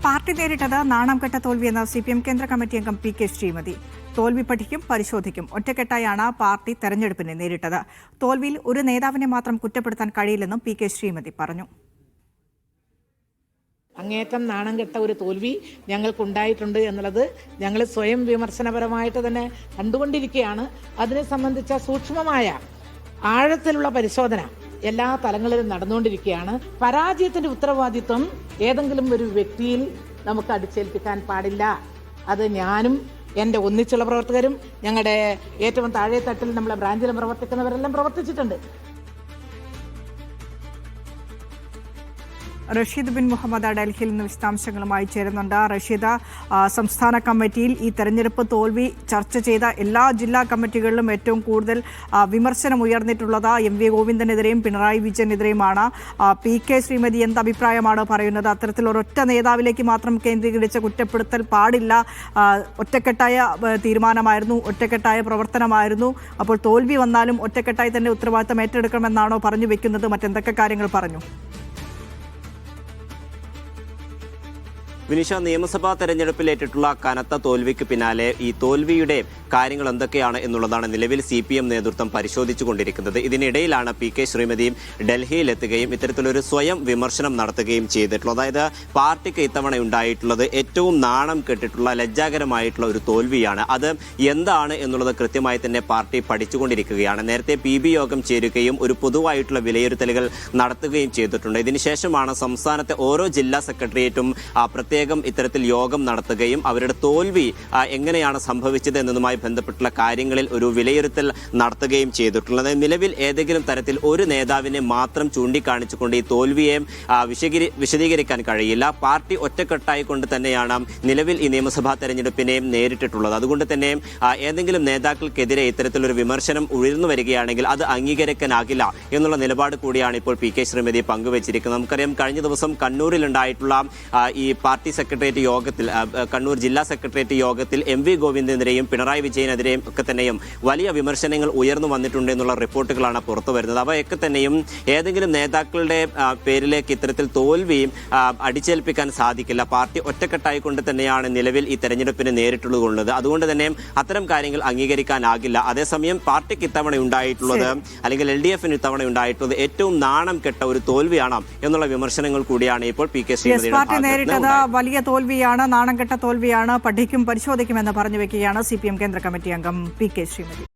Party നേരിട്ടത് നാണംകെട്ട തോൽവിയെന്ന CPM കേന്ദ്ര committee അംഗം PK ശ്രീമതി. തോൽവി പഠിക്കും, പരിശോധിക്കും. ഒറ്റക്കെട്ടായാണ് പാർട്ടി തെരഞ്ഞെടുപ്പിനെ നേരിട്ടത്. തോൽവിയിൽ ഒരു നേതാവിനെ മാത്രം കുറ്റപ്പെടുത്താൻ കഴിയില്ലെന്നും PK ശ്രീമതി പറഞ്ഞു. അങ്ങേറ്റം നാണം കെട്ട ഒരു തോൽവി ഞങ്ങൾക്കുണ്ടായിട്ടുണ്ട് എന്നുള്ളത് ഞങ്ങൾ സ്വയം വിമർശനപരമായിട്ട് തന്നെ കണ്ടുകൊണ്ടിരിക്കുകയാണ്. അതിനെ സംബന്ധിച്ച സൂക്ഷ്മമായ ആഴത്തിലുള്ള പരിശോധന എല്ലാ തലങ്ങളിലും നടന്നുകൊണ്ടിരിക്കുകയാണ്. പരാജയത്തിന്റെ ഉത്തരവാദിത്വം ഏതെങ്കിലും ഒരു വ്യക്തിയിൽ നമുക്ക് അടിച്ചേൽപ്പിക്കാൻ പാടില്ല. അത് ഞാനും എൻ്റെ ഒന്നിച്ചുള്ള പ്രവർത്തകരും ഞങ്ങളുടെ ഏറ്റവും താഴെ തട്ടിൽ നമ്മളെ ബ്രാഞ്ചിലും പ്രവർത്തിക്കുന്നവരെല്ലാം പ്രവർത്തിച്ചിട്ടുണ്ട്. റഷീദ് ബിൻ മുഹമ്മദ് ഡൽഹിയിൽ നിന്ന് വിശദാംശങ്ങളുമായി ചേരുന്നുണ്ട്. റഷീദ്, സംസ്ഥാന കമ്മിറ്റിയിൽ ഈ തെരഞ്ഞെടുപ്പ് തോൽവി ചർച്ച ചെയ്ത എല്ലാ ജില്ലാ കമ്മിറ്റികളിലും ഏറ്റവും കൂടുതൽ വിമർശനം ഉയർന്നിട്ടുള്ളത് MV ഗോവിന്ദനെതിരെയും പിണറായി വിജയനെതിരെയുമാണ്. PK ശ്രീമതി എന്ത് അഭിപ്രായമാണ് പറയുന്നത്? അത്തരത്തിൽ ഒരൊറ്റ നേതാവിലേക്ക് മാത്രം കേന്ദ്രീകരിച്ച കുറ്റപ്പെടുത്തൽ പാടില്ല. ഒറ്റക്കെട്ടായ തീരുമാനമായിരുന്നു, ഒറ്റക്കെട്ടായ പ്രവർത്തനമായിരുന്നു. അപ്പോൾ തോൽവി വന്നാലും ഒറ്റക്കെട്ടായി തന്നെ ഉത്തരവാദിത്തം ഏറ്റെടുക്കണമെന്നാണോ പറഞ്ഞു വെക്കുന്നത്? മറ്റെന്തൊക്കെ കാര്യങ്ങൾ പറഞ്ഞു? വിനിഷ, നിയമസഭാ തെരഞ്ഞെടുപ്പിലേറ്റിട്ടുള്ള കനത്ത തോൽവിക്ക് പിന്നാലെ ഈ തോൽവിയുടെ കാര്യങ്ങൾ എന്തൊക്കെയാണ് എന്നുള്ളതാണ് നിലവിൽ CPM നേതൃത്വം പരിശോധിച്ചു കൊണ്ടിരിക്കുന്നത്. ഇതിനിടയിലാണ് PK ശ്രീമതിയും ഡൽഹിയിലെത്തുകയും ഇത്തരത്തിലൊരു സ്വയം വിമർശനം നടത്തുകയും ചെയ്തിട്ടുള്ളത്. അതായത് പാർട്ടിക്ക് ഇത്തവണ ഉണ്ടായിട്ടുള്ളത് ഏറ്റവും നാണം കെട്ടിട്ടുള്ള ലജ്ജാകരമായിട്ടുള്ള ഒരു തോൽവിയാണ്. അത് എന്താണ് എന്നുള്ളത് കൃത്യമായി തന്നെ പാർട്ടി പഠിച്ചുകൊണ്ടിരിക്കുകയാണ്. നേരത്തെ PB യോഗം ചേരുകയും ഒരു പൊതുവായിട്ടുള്ള വിലയിരുത്തലുകൾ നടത്തുകയും ചെയ്തിട്ടുണ്ട്. ഇതിനുശേഷമാണ് സംസ്ഥാനത്തെ ഓരോ ജില്ലാ സെക്രട്ടേറിയറ്റും പ്രത്യേകം ഇത്തരത്തിൽ യോഗം നടത്തുകയും അവരുടെ തോൽവി എങ്ങനെയാണ് സംഭവിച്ചത് എന്നതുമായി ബന്ധപ്പെട്ടുള്ള കാര്യങ്ങളിൽ ഒരു വിലയിരുത്തൽ നടത്തുകയും ചെയ്തിട്ടുള്ളത്. നിലവിൽ ഏതെങ്കിലും തരത്തിൽ ഒരു നേതാവിനെ മാത്രം ചൂണ്ടിക്കാണിച്ചുകൊണ്ട് ഈ തോൽവിയെ വിശദീകരിക്കാൻ കഴിയില്ല. പാർട്ടി ഒറ്റക്കെട്ടായി കൊണ്ട് തന്നെയാണ് നിലവിൽ ഈ നിയമസഭാ തെരഞ്ഞെടുപ്പിനെ നേരിട്ടിട്ടുള്ളത്. അതുകൊണ്ട് തന്നെ ഏതെങ്കിലും നേതാക്കൾക്കെതിരെ ഇത്തരത്തിലൊരു വിമർശനം ഉയർന്നു വരികയാണെങ്കിൽ അത് അംഗീകരിക്കാനാകില്ല എന്നുള്ള നിലപാട് കൂടിയാണ് ഇപ്പോൾ PK ശ്രീമതി പങ്കുവച്ചിരിക്കുന്നത്. നമുക്കറിയാം, കഴിഞ്ഞ ദിവസം കണ്ണൂരിലുണ്ടായിട്ടുള്ള ഈ പാർട്ടി സെക്രട്ടേറിയറ്റ് യോഗത്തിൽ, കണ്ണൂർ ജില്ലാ സെക്രട്ടേറിയറ്റ് യോഗത്തിൽ MV ഗോവിന്ദനെതിരെയും പിണറായി വിജയനെതിരെയും ഒക്കെ തന്നെയും വലിയ വിമർശനങ്ങൾ ഉയർന്നു വന്നിട്ടുണ്ട് എന്നുള്ള റിപ്പോർട്ടുകളാണ് പുറത്തു വരുന്നത്. അവയൊക്കെ തന്നെയും ഏതെങ്കിലും നേതാക്കളുടെ പേരിലേക്ക് ഇത്തരത്തിൽ തോൽവി അടിച്ചേൽപ്പിക്കാൻ സാധിക്കില്ല. പാർട്ടി ഒറ്റക്കെട്ടായിക്കൊണ്ട് തന്നെയാണ് നിലവിൽ ഈ തെരഞ്ഞെടുപ്പിനെ നേരിട്ടുള്ളത്. അതുകൊണ്ട് തന്നെ അത്തരം കാര്യങ്ങൾ അംഗീകരിക്കാനാകില്ല. അതേസമയം പാർട്ടിക്ക് ഇത്തവണ ഉണ്ടായിട്ടുള്ളത്, അല്ലെങ്കിൽ LDFന് ഇത്തവണ ഉണ്ടായിട്ടുള്ളത് ഏറ്റവും നാണം കെട്ട ഒരു തോൽവിയാണ് എന്നുള്ള വിമർശനങ്ങൾ കൂടിയാണ് ഇപ്പോൾ PK ശ്രീമതിയുടെ വലിയ തോൽവിയാണ്, നാണംകെട്ട തോൽവിയാണ്. പഠിക്കും, പരിശോധിക്കുമെന്ന് പറഞ്ഞു വെക്കുകയാണ് CPM കേന്ദ്ര കമ്മിറ്റി അംഗം PK ശ്രീമതി.